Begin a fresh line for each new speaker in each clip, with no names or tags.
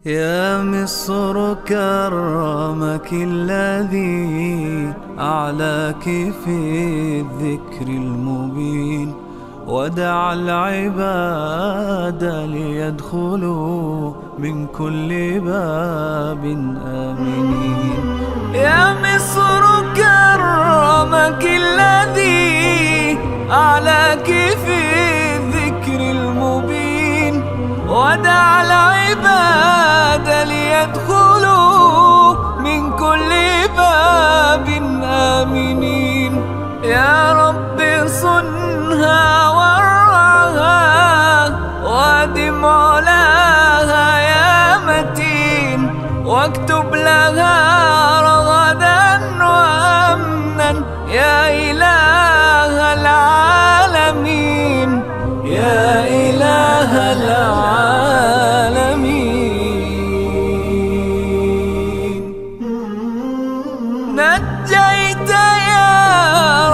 يا مصر كرمك الذي أعلاك في الذكر المبين، ودعا العباد ليدخلوا من كل باب آمنين. يا مصر كرمك الذي أعلاك في الذكر المبين، ودعا العباد ليدخلوا من كل باب آمنين. يا رب صنها ورعاها وادم علاها يا متين، واكتب لها رغدا وأمنا يا إله العالمين، يا إله العالمين. نجيت يا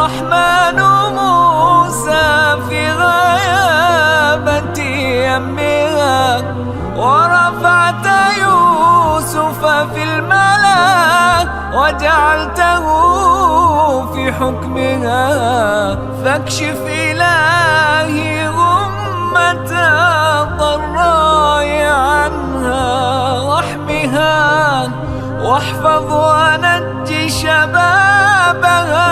رحمن موسى في غيابة يمها، ورفعت يوسف في الملا وجعلته في حكمها، فاكشف إلهي غمة الضراء عنها واحمها، واحفظ ونج شبابها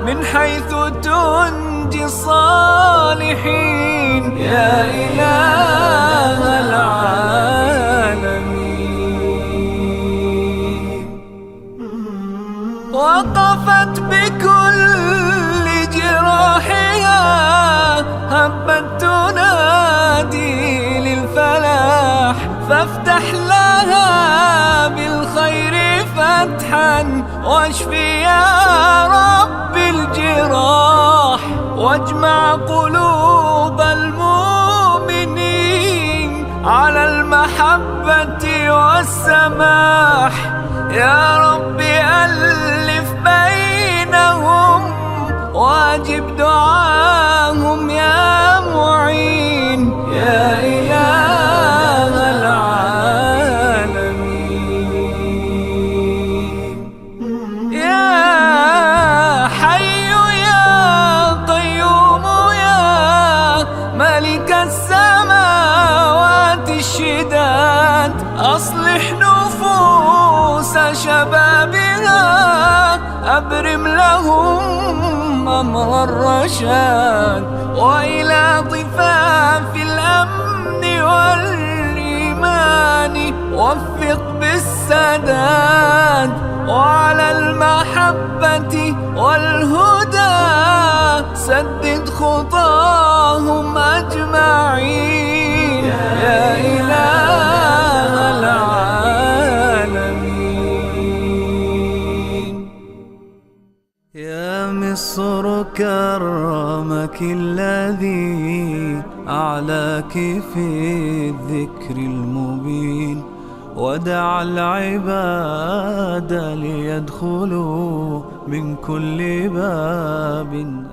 من حيث تنجي الصالحين، يا إله العالمين. وقفت بكل جراحها هبت تنادي للفلاح، فافتح لها بالخير فتحا واشفي يا رب الجراح، واجمع قلوب المؤمنين على المحبة والسماح. يا رب ألف بينهم واجب دعاهم يا معين، يا إله العالمين. يا حي يا قيوم يا ملك السماوات الشداد، أصلح نفوس شبابها، أبرم لهم أمر الرشاد، وإلى ضفاف الأمن والإيمان وفق بالسداد، وعلى المحبة والهدى سدد خطاهم أجمعين، يا إله العالمين. يا مصر كرمك الذي أعلاك في الذكر المبين، ودعا العباد ليدخلوا من كل باب